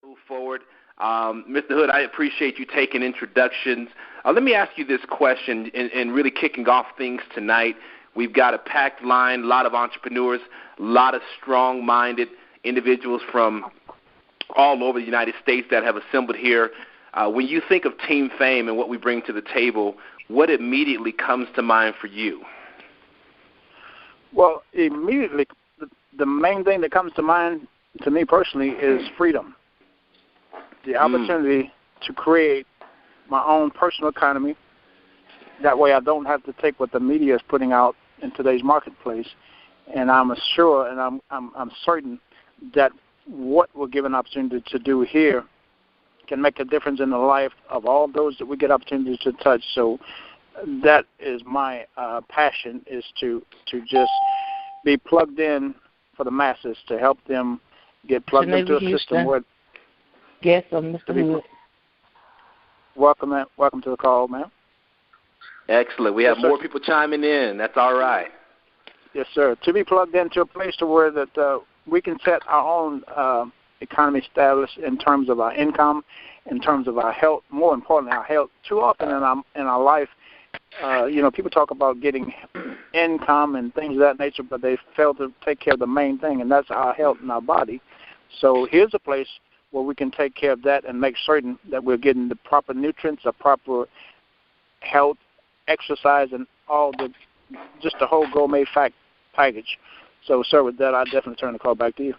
Move forward. Mr. Hood, I appreciate you taking introductions. Let me ask you this question and really kicking off things tonight. We've got a packed line, a lot of entrepreneurs, a lot of strong-minded individuals from all over the United States that have assembled here. When you think of Team Fame and what we bring to the table, what immediately comes to mind for you? Well, immediately, the main thing that comes to mind to me personally is freedom. The opportunity to create my own personal economy. That way I don't have to take what the media is putting out in today's marketplace. And I'm sure and I'm certain that what we're given opportunity to do here can make a difference in the life of all those that we get opportunities to touch. So that is my passion, is to just be plugged in for the masses, to help them get plugged into a system where guest of Mr. Hood. Welcome to the call, ma'am. Excellent. We have more people chiming in. That's all right. Yes, sir. To be plugged into a place to where that we can set our own economy status in terms of our income, in terms of our health. More importantly, our health. Too often in our life, people talk about getting income and things of that nature, but they fail to take care of the main thing, and that's our health and our body. So here's a place where we can take care of that and make certain that we're getting the proper nutrients, the proper health, exercise, and just the whole gourmet package. So, sir, with that, I definitely turn the call back to you.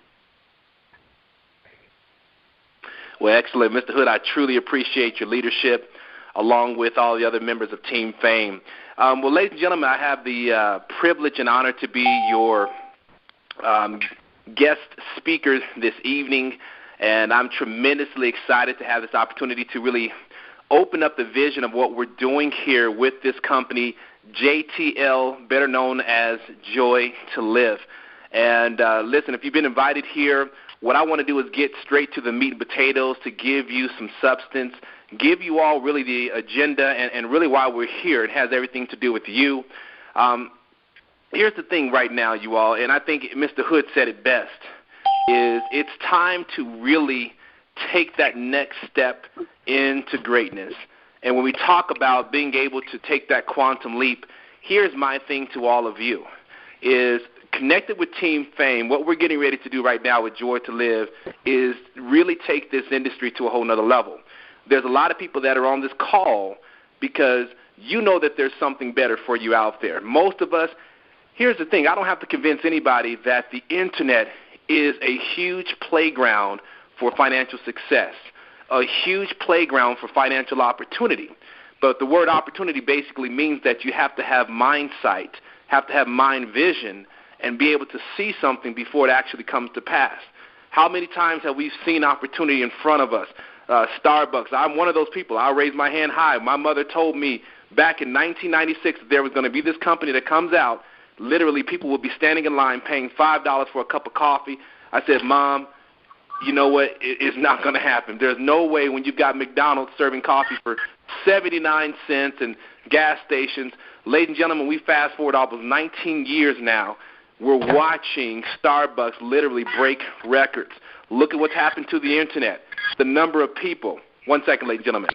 Well, excellent. Mr. Hood, I truly appreciate your leadership, along with all the other members of Team Fame. Well, ladies and gentlemen, I have the privilege and honor to be your guest speaker this evening. And I'm tremendously excited to have this opportunity to really open up the vision of what we're doing here with this company, JTL, better known as JoyToLive. And listen, if you've been invited here, what I want to do is get straight to the meat and potatoes to give you some substance, give you all really the agenda and really why we're here. It has everything to do with you. Here's the thing right now, you all, and I think Mr. Hood said it best, is it's time to really take that next step into greatness. And when we talk about being able to take that quantum leap, here's my thing to all of you, is connected with Team Fame, what we're getting ready to do right now with JoyToLive is really take this industry to a whole nother level. There's a lot of people that are on this call because you know that there's something better for you out there. Most of us, here's the thing, I don't have to convince anybody that the internet is a huge playground for financial success, a huge playground for financial opportunity. But the word opportunity basically means that you have to have mind sight, have to have mind vision, and be able to see something before it actually comes to pass. How many times have we seen opportunity in front of us? Starbucks, I'm one of those people. I'll raise my hand high. My mother told me back in 1996 that there was going to be this company that comes out. Literally, people will be standing in line paying $5 for a cup of coffee. I said, Mom, you know what? It's not going to happen. There's no way when you've got McDonald's serving coffee for 79 cents and gas stations. Ladies and gentlemen, we fast forward almost 19 years now. We're watching Starbucks literally break records. Look at what's happened to the internet. The number of people. 1 second, ladies and gentlemen.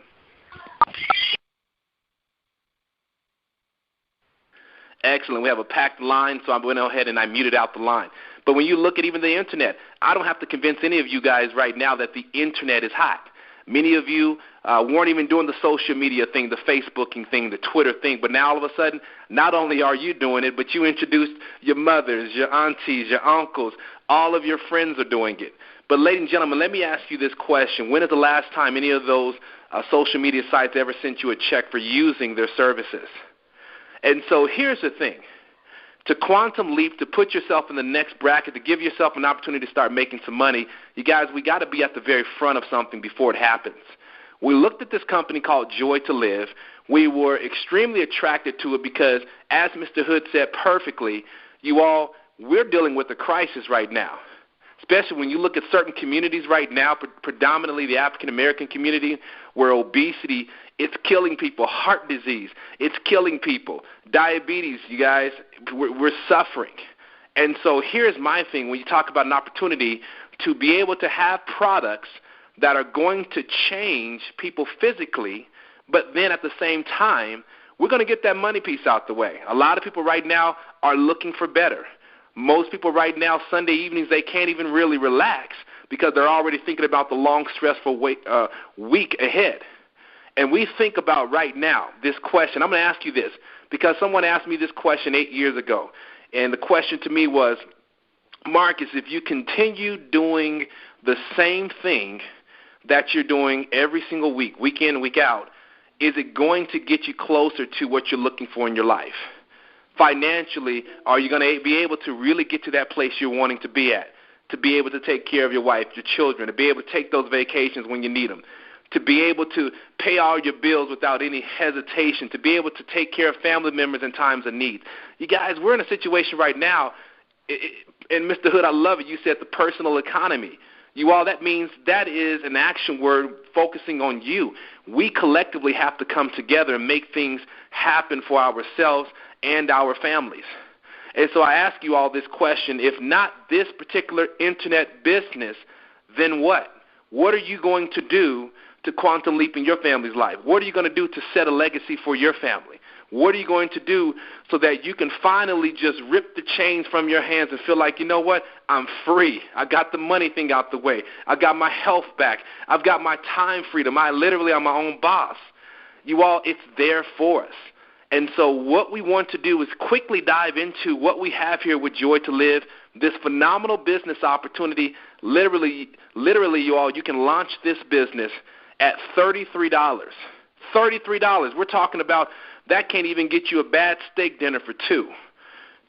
Excellent. We have a packed line, so I went ahead and I muted out the line. But when you look at even the internet, I don't have to convince any of you guys right now that the internet is hot. Many of you weren't even doing the social media thing, the Facebooking thing, the Twitter thing, but now all of a sudden, not only are you doing it, but you introduced your mothers, your aunties, your uncles, all of your friends are doing it. But ladies and gentlemen, let me ask you this question. When is the last time any of those social media sites ever sent you a check for using their services? And so here's the thing. To quantum leap, to put yourself in the next bracket, to give yourself an opportunity to start making some money, you guys, we got to be at the very front of something before it happens. We looked at this company called JoyToLive. We were extremely attracted to it because, as Mr. Hood said perfectly, you all, we're dealing with a crisis right now, especially when you look at certain communities right now, predominantly the African-American community, where obesity, it's killing people. Heart disease, it's killing people. Diabetes, you guys, we're suffering. And so here's my thing. When you talk about an opportunity to be able to have products that are going to change people physically, but then at the same time, we're going to get that money piece out the way. A lot of people right now are looking for better. Most people right now, Sunday evenings, they can't even really relax because they're already thinking about the long, stressful week ahead. And we think about right now this question. I'm going to ask you this because someone asked me this question 8 years ago. And the question to me was, Marcus, if you continue doing the same thing that you're doing every single week, week in, week out, is it going to get you closer to what you're looking for in your life? Financially, are you going to be able to really get to that place you're wanting to be at, to be able to take care of your wife, your children, to be able to take those vacations when you need them, to be able to pay all your bills without any hesitation, to be able to take care of family members in times of need? You guys, we're in a situation right now, and Mr. Hood, I love it. You said the personal economy. You all, that means that is an action word focusing on you. We collectively have to come together and make things happen for ourselves and our families. And so I ask you all this question: if not this particular internet business, then what? What are you going to do to quantum leap in your family's life? What are you going to do to set a legacy for your family? What are you going to do so that you can finally just rip the chains from your hands and feel like, you know what, I'm free. I got the money thing out the way. I got my health back. I've got my time freedom. I literally am my own boss. You all, it's there for us. And so what we want to do is quickly dive into what we have here with Joy to Live, this phenomenal business opportunity. Literally, you all, you can launch this business at $33. $33. We're talking about that can't even get you a bad steak dinner for two.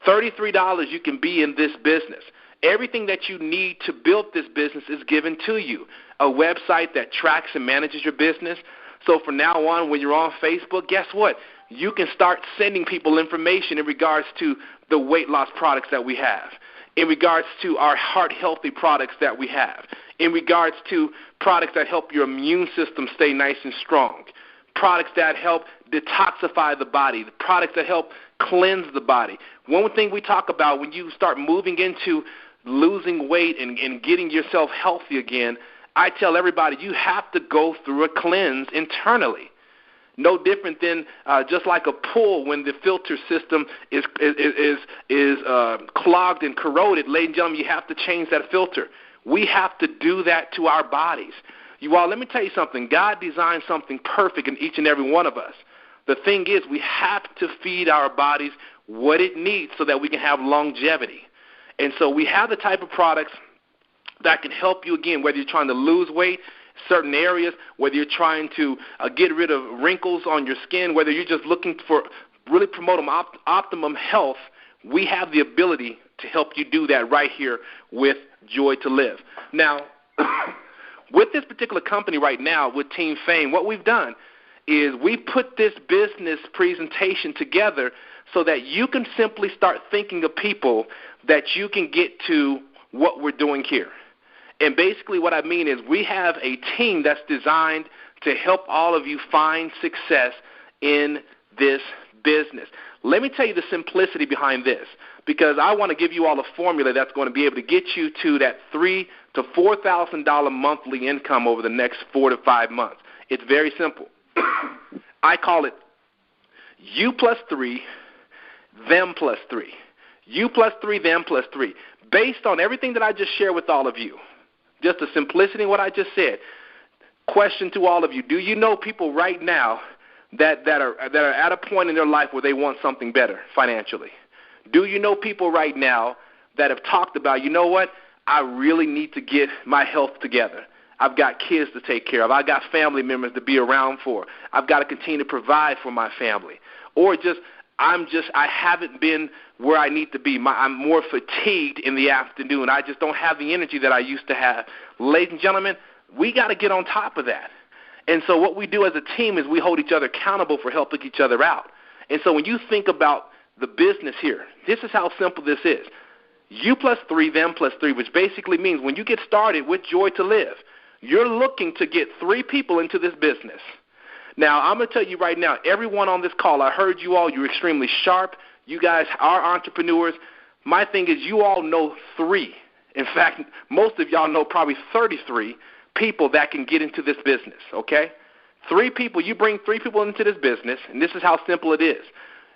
$33 you can be in this business. Everything that you need to build this business is given to you. A website that tracks and manages your business. So from now on, when you're on Facebook, guess what? You can start sending people information in regards to the weight loss products that we have, in regards to our heart-healthy products that we have, in regards to products that help your immune system stay nice and strong, products that help detoxify the body, the products that help cleanse the body. One thing we talk about when you start moving into losing weight and getting yourself healthy again, I tell everybody you have to go through a cleanse internally. No different than just like a pool when the filter system is clogged and corroded. Ladies and gentlemen, you have to change that filter. We have to do that to our bodies. You all, let me tell you something. God designed something perfect in each and every one of us. The thing is, we have to feed our bodies what it needs so that we can have longevity. And so we have the type of products that can help you, again, whether you're trying to lose weight, certain areas, whether you're trying to get rid of wrinkles on your skin, whether you're just looking for really promoting optimum health, we have the ability to help you do that right here with Joy to Live. Now, with this particular company right now, with Team Fame, what we've done is we put this business presentation together so that you can simply start thinking of people that you can get to what we're doing here. And basically what I mean is we have a team that's designed to help all of you find success in this business. Let me tell you the simplicity behind this, because I want to give you all a formula that's going to be able to get you to that $3,000 to $4,000 monthly income over the next 4 to 5 months. It's very simple. I call it you plus 3, them plus 3. You plus 3, them plus 3. Based on everything that I just shared with all of you, just the simplicity of what I just said. Question to all of you: do you know people right now that are at a point in their life where they want something better financially? Do you know people right now that have talked about, you know what, I really need to get my health together. I've got kids to take care of. I've got family members to be around for. I've got to continue to provide for my family. Or I haven't been where I need to be. I'm more fatigued in the afternoon. I just don't have the energy that I used to have. Ladies and gentlemen, we got to get on top of that. And so what we do as a team is we hold each other accountable for helping each other out. And so when you think about the business here, this is how simple this is. You plus 3, them plus 3, which basically means when you get started with Joy to Live, you're looking to get 3 people into this business. Now, I'm going to tell you right now, everyone on this call, I heard you all, you're extremely sharp. You guys are entrepreneurs. My thing is you all know 3. In fact, most of y'all know probably 33 people that can get into this business, okay? 3 people, you bring 3 people into this business, and this is how simple it is.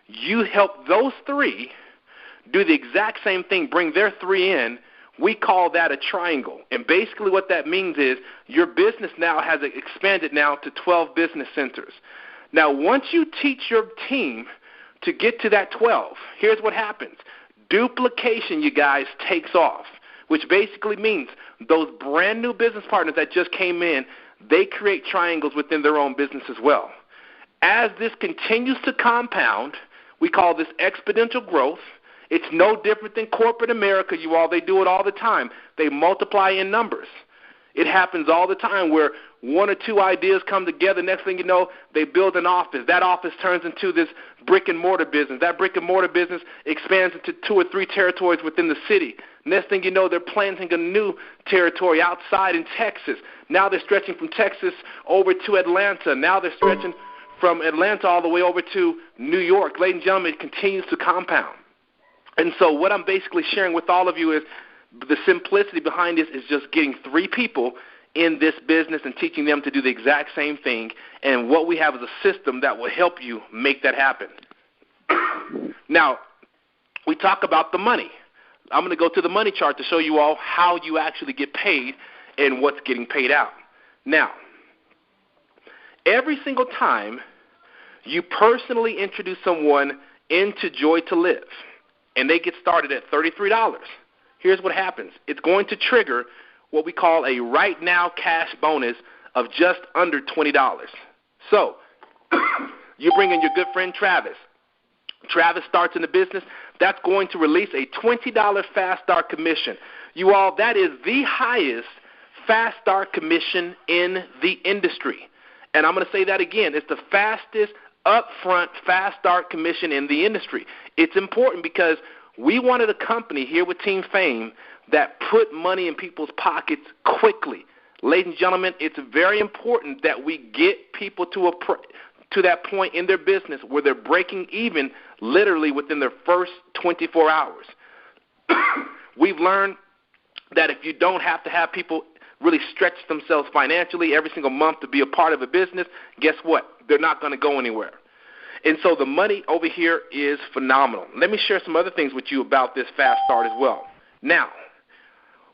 You help those 3 do the exact same thing, bring their 3 in. We call that a triangle. And basically what that means is your business now has expanded now to 12 business centers. Now, once you teach your team to get to that 12, here's what happens. Duplication, you guys, takes off, which basically means those brand new business partners that just came in, they create triangles within their own business as well. As this continues to compound, we call this exponential growth. It's no different than corporate America, you all. They do it all the time. They multiply in numbers. It happens all the time where 1 or 2 ideas come together. Next thing you know, they build an office. That office turns into this brick-and-mortar business. That brick-and-mortar business expands into 2 or 3 territories within the city. Next thing you know, they're planting a new territory outside in Texas. Now they're stretching from Texas over to Atlanta. Now they're stretching from Atlanta all the way over to New York. Ladies and gentlemen, it continues to compound. And so what I'm basically sharing with all of you is the simplicity behind this is just getting 3 people in this business and teaching them to do the exact same thing. And what we have is a system that will help you make that happen. Now, we talk about the money. I'm going to go to the money chart to show you all how you actually get paid and what's getting paid out. Now, every single time you personally introduce someone into JoyToLive and they get started at $33, here's what happens. It's going to trigger what we call a right now cash bonus of just under $20. So you bring in your good friend Travis. Travis starts in the business. That's going to release a $20 Fast Start commission. You all, that is the highest Fast Start commission in the industry. And I'm going to say that again. It's the fastest upfront Fast Start commission in the industry. It's important because we wanted a company here with Team Fame that put money in people's pockets quickly. Ladies and gentlemen, it's very important that we get people to that point in their business where they're breaking even literally within their first 24 hours. We've learned that if you don't have to have people really stretch themselves financially every single month to be a part of a business, guess what? They're not going to go anywhere. And so the money over here is phenomenal. Let me share some other things with you about this Fast Start as well. Now,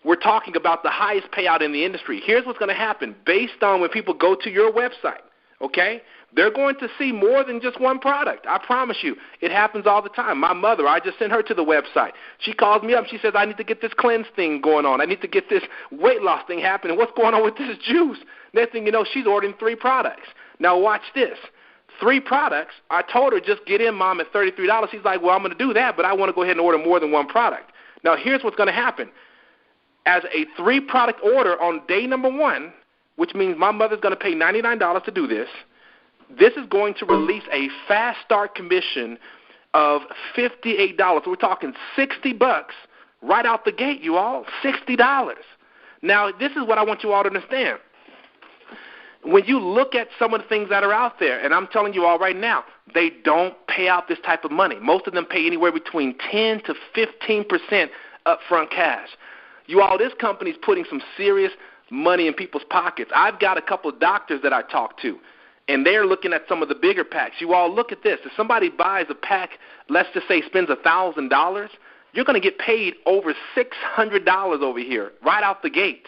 we're talking about the highest payout in the industry. Here's what's going to happen. Based on when people go to your website, okay, they're going to see more than just one product. I promise you. It happens all the time. My mother, I just sent her to the website. She calls me up. She says, I need to get this cleanse thing going on. I need to get this weight loss thing happening. What's going on with this juice? Next thing you know, she's ordering 3 products. Now watch this. 3 products. I told her, just get in, Mom, at $33. She's like, well, I'm going to do that, but I want to go ahead and order more than 1 product. Now here's what's going to happen. As a 3-product order on day number 1, which means my mother's going to pay $99 to do this, this is going to release a Fast Start commission of $58. So we're talking $60 right out the gate, you all, $60. Now, this is what I want you all to understand. When you look at some of the things that are out there, and I'm telling you all right now, they don't pay out this type of money. Most of them pay anywhere between 10 to 15% upfront cash. You all, this company's putting some serious money in people's pockets. I've got a couple of doctors that I talk to, and they're looking at some of the bigger packs. You all, look at this. If somebody buys a pack, let's just say spends $1,000, you're going to get paid over $600 over here right out the gate.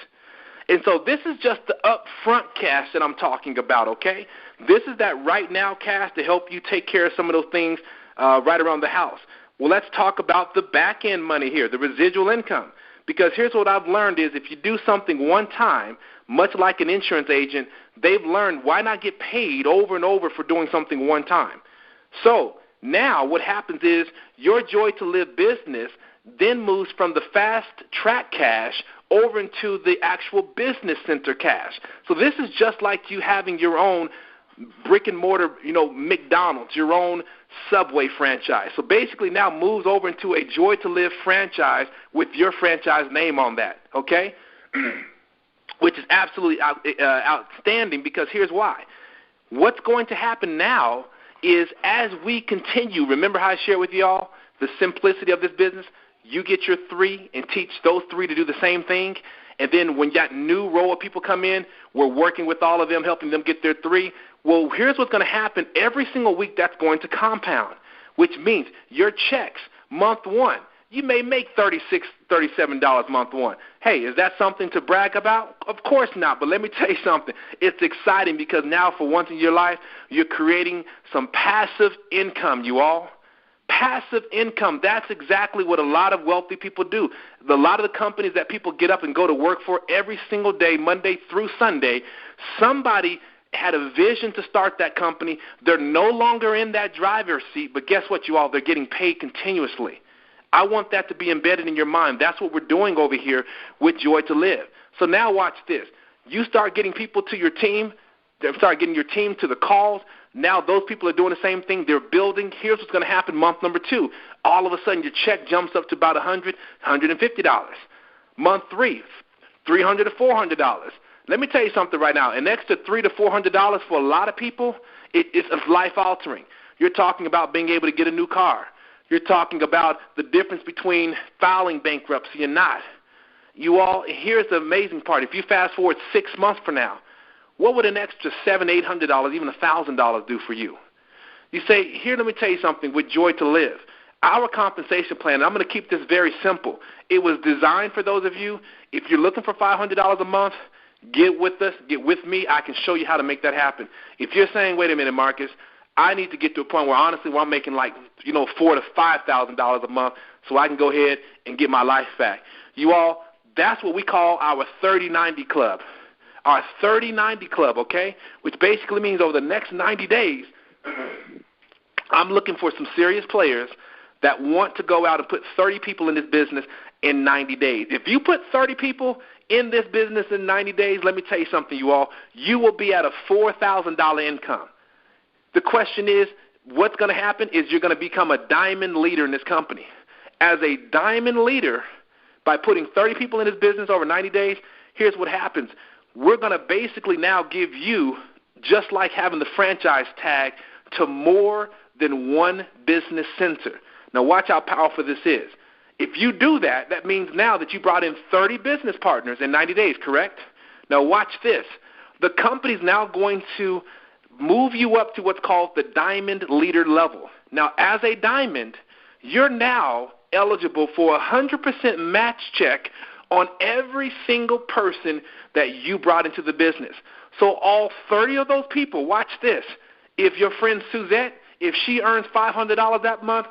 And so this is just the upfront cash that I'm talking about, okay? This is that right now cash to help you take care of some of those things right around the house. Well, let's talk about the back end money here, the residual income. Because here's what I've learned is if you do something one time, much like an insurance agent, they've learned why not get paid over and over for doing something one time. So now what happens is your JoyToLive business then moves from the fast track cash over into the actual business center cash. So this is just like you having your own brick and mortar, McDonald's, your own Subway franchise. So basically now moves over into a JoyToLive franchise with your franchise name on that, okay? Which is absolutely outstanding because here's why. What's going to happen now is as we continue, remember how I shared with you all the simplicity of this business? You get your 3 and teach those 3 to do the same thing. And then when that new row of people come in, we're working with all of them, helping them get their 3. Well, here's what's going to happen. Every single week, that's going to compound, which means your checks, month 1, you may make $36, $37 month 1. Hey, is that something to brag about? Of course not, but let me tell you something. It's exciting because now for once in your life, you're creating some passive income, you all. Passive income, that's exactly what a lot of wealthy people do. A lot of the companies that people get up and go to work for every single day, Monday through Sunday, somebody had a vision to start that company. They're no longer in that driver's seat, but guess what, you all? They're getting paid continuously. I want that to be embedded in your mind. That's what we're doing over here with Joy to Live. So now watch this. You start getting people to your team. They start getting your team to the calls. Now those people are doing the same thing. They're building. Here's what's going to happen month number 2. All of a sudden your check jumps up to about $100, $150. Month 3, $300 to $400. Let me tell you something right now. An extra $300 to $400 for a lot of people, it's life-altering. You're talking about being able to get a new car. You're talking about the difference between filing bankruptcy and not. You all, here's the amazing part. If you fast forward 6 months from now, what would an extra $700, $800, even $1,000 do for you? You say, here, let me tell you something, with Joy to Live. Our compensation plan, and I'm going to keep this very simple. It was designed for those of you, if you're looking for $500 a month, get with us, get with me. I can show you how to make that happen. If you're saying, wait a minute, Marcus, I need to get to a point where honestly where I'm making like, $4,000 to $5,000 a month so I can go ahead and get my life back. You all, that's what we call our 30-90 club. Our 30-90 club, okay, which basically means over the next 90 days, I'm looking for some serious players that want to go out and put 30 people in this business in 90 days. If you put 30 people in this business in 90 days, let me tell you something, you all, you will be at a $4,000 income. The question is, what's going to happen is you're going to become a diamond leader in this company. As a diamond leader, by putting 30 people in this business over 90 days, here's what happens. We're going to basically now give you, just like having the franchise tag, to more than one business center. Now watch how powerful this is. If you do that, that means now that you brought in 30 business partners in 90 days, correct? Now watch this. The company's now going to move you up to what's called the diamond leader level. Now as a diamond, you're now eligible for a 100% match check on every single person that you brought into the business. So all 30 of those people, watch this. If your friend Suzette, if she earns $500 that month,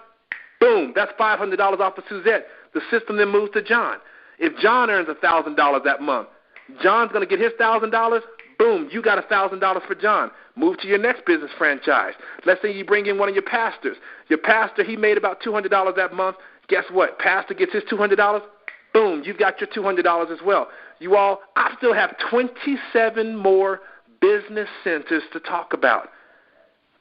boom, that's $500 off of Suzette. The system then moves to John. If John earns $1,000 that month, John's going to get his $1,000. Boom, you got $1,000 for John. Move to your next business franchise. Let's say you bring in one of your pastors. Your pastor, he made about $200 that month. Guess what? Pastor gets his $200. Boom, you've got your $200 as well. You all, I still have 27 more business centers to talk about.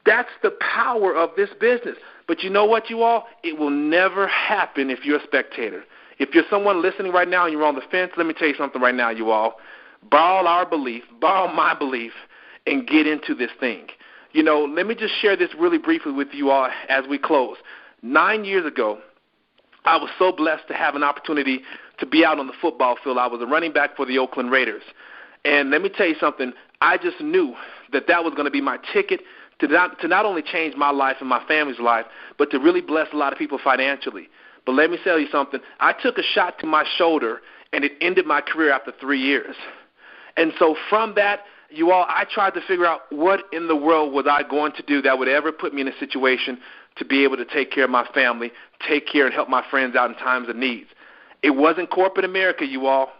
That's the power of this business. But you know what, you all? It will never happen if you're a spectator. If you're someone listening right now and you're on the fence, let me tell you something right now, you all. Borrow our belief, borrow my belief, and get into this thing. Let me just share this really briefly with you all as we close. 9 years ago, I was so blessed to have an opportunity to be out on the football field. I was a running back for the Oakland Raiders. And let me tell you something, I just knew that that was going to be my ticket to not only change my life and my family's life, but to really bless a lot of people financially. But let me tell you something, I took a shot to my shoulder, and it ended my career after 3 years. And so from that, you all, I tried to figure out what in the world was I going to do that would ever put me in a situation to be able to take care of my family, take care and help my friends out in times of needs. It wasn't corporate America, you all.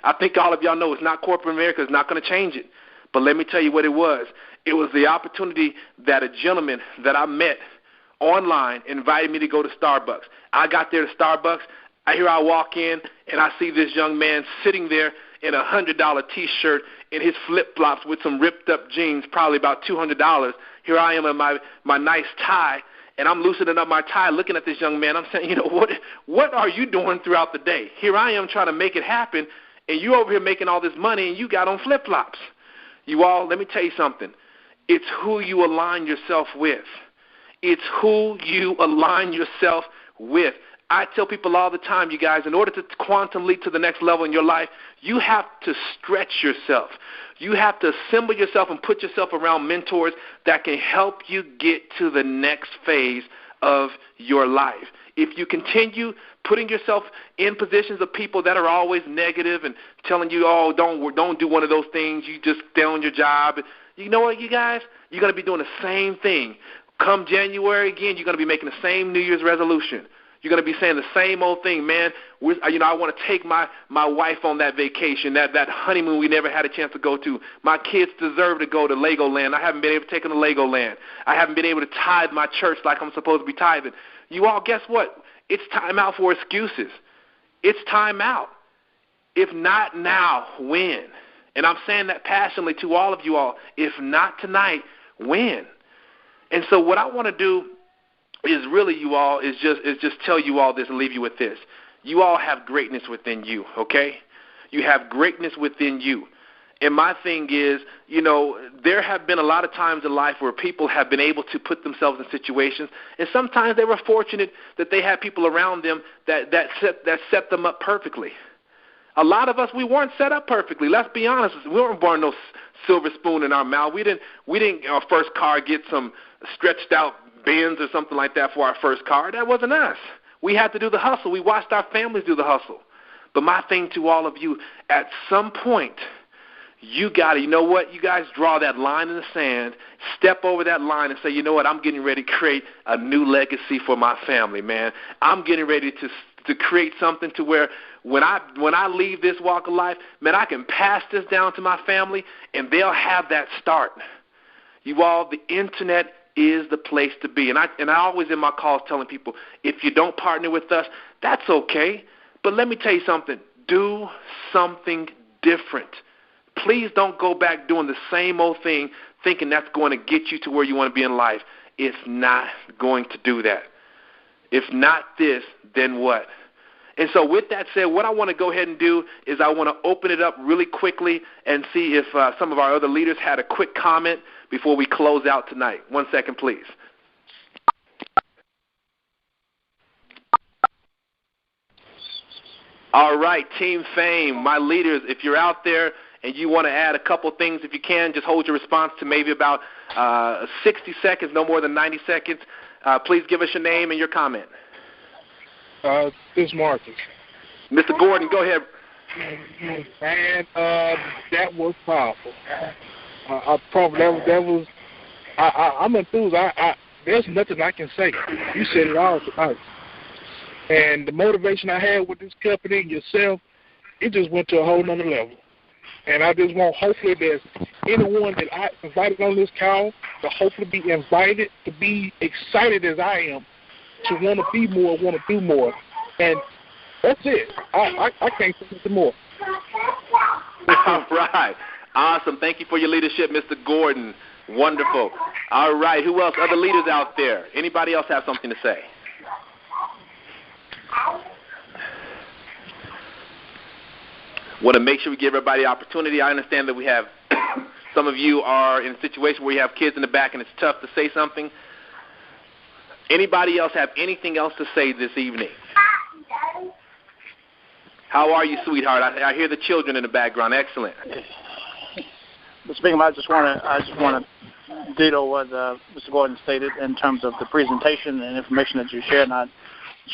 I think all of y'all know it's not corporate America. It's not going to change it. But let me tell you what it was. It was the opportunity that a gentleman that I met online invited me to go to Starbucks. I got there to Starbucks. Here I walk in, and I see this young man sitting there in a $100 T-shirt and his flip-flops with some ripped-up jeans, probably about $200. Here I am in my nice tie, and I'm loosening up my tie, looking at this young man. I'm saying, what are you doing throughout the day? Here I am trying to make it happen, and you over here making all this money, and you got on flip-flops. You all, let me tell you something. It's who you align yourself with. It's who you align yourself with. I tell people all the time, you guys, in order to quantum leap to the next level in your life, you have to stretch yourself. You have to assemble yourself and put yourself around mentors that can help you get to the next phase of your life. If you continue putting yourself in positions of people that are always negative and telling you, oh, don't do one of those things, you just stay on your job, you know what, you guys? You're going to be doing the same thing. Come January again, you're going to be making the same New Year's resolution. You're going to be saying the same old thing, man. I want to take my wife on that vacation, that honeymoon we never had a chance to go to. My kids deserve to go to Legoland. I haven't been able to take them to Legoland. I haven't been able to tithe my church like I'm supposed to be tithing. You all, guess what? It's time out for excuses. It's time out. If not now, when? And I'm saying that passionately to all of you all. If not tonight, when? And so what I want to do is really, you all, is just tell you all this and leave you with this. You all have greatness within you, okay? You have greatness within you. And my thing is, there have been a lot of times in life where people have been able to put themselves in situations, and sometimes they were fortunate that they had people around them that set them up perfectly. A lot of us, we weren't set up perfectly. Let's be honest. We weren't born no silver spoon in our mouth. We didn't our first car get some stretched out Benz or something like that for our first car. That wasn't us. We had to do the hustle. We watched our families do the hustle. But my thing to all of you, at some point, you got to, you know what, you guys draw that line in the sand, step over that line and say, you know what, I'm getting ready to create a new legacy for my family, man. I'm getting ready to create something to where when I leave this walk of life, man, I can pass this down to my family and they'll have that start. You all, the internet is the place to be. And I always in my calls telling people, if you don't partner with us, that's okay. But let me tell you something. Do something different. Please don't go back doing the same old thing thinking that's going to get you to where you want to be in life. It's not going to do that. If not this, then what? And so with that said, what I want to go ahead and do is I want to open it up really quickly and see if some of our other leaders had a quick comment before we close out tonight. 1 second, please. All right, Team Fame, my leaders, if you're out there and you want to add a couple things, if you can, just hold your response to maybe about 60 seconds, no more than 90 seconds. Please give us your name and your comment. This is Marcus. Mr. Gordon, go ahead. And that was powerful. I'm enthused. There's nothing I can say. You said it all tonight. And the motivation I had with this company, yourself, it just went to a whole nother level. And I just want, hopefully, there's anyone that I invited on this call to hopefully be invited to be excited as I am, to want to be more, want to do more. And that's it. I can't say anything more. All right. Awesome. Thank you for your leadership, Mr. Gordon. Wonderful. All right. Who else? Other leaders out there? Anybody else have something to say? Want to make sure we give everybody opportunity. I understand that we have some of you are in a situation where you have kids in the back and it's tough to say something. Anybody else have anything else to say this evening? How are you, sweetheart? I hear the children in the background. Excellent. Speaking, I just want to ditto what Mr. Gordon stated in terms of the presentation and information that you shared. And I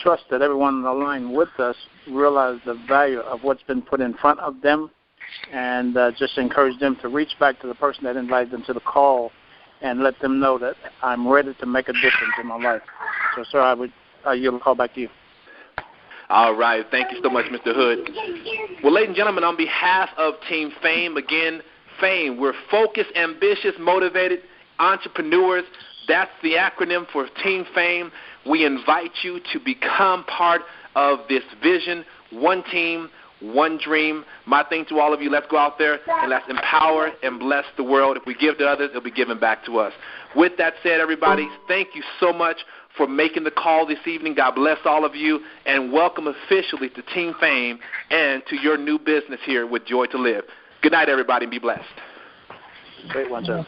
trust that everyone on the line with us realize the value of what's been put in front of them, and just encourage them to reach back to the person that invited them to the call and let them know that I'm ready to make a difference in my life. So, sir, I yield the call back to you. All right. Thank you so much, Mr. Hood. Well, ladies and gentlemen, on behalf of Team Fame, again, Fame, we're focused, ambitious, motivated entrepreneurs. That's the acronym for Team Fame. We invite you to become part of this vision, one team, one dream. My thing to all of you, let's go out there and let's empower and bless the world. If we give to others, it'll be given back to us. With that said, everybody, thank you so much for making the call this evening. God bless all of you, and welcome officially to Team Fame and to your new business here with Joy to Live. Good night, everybody, and be blessed. Great one, sir.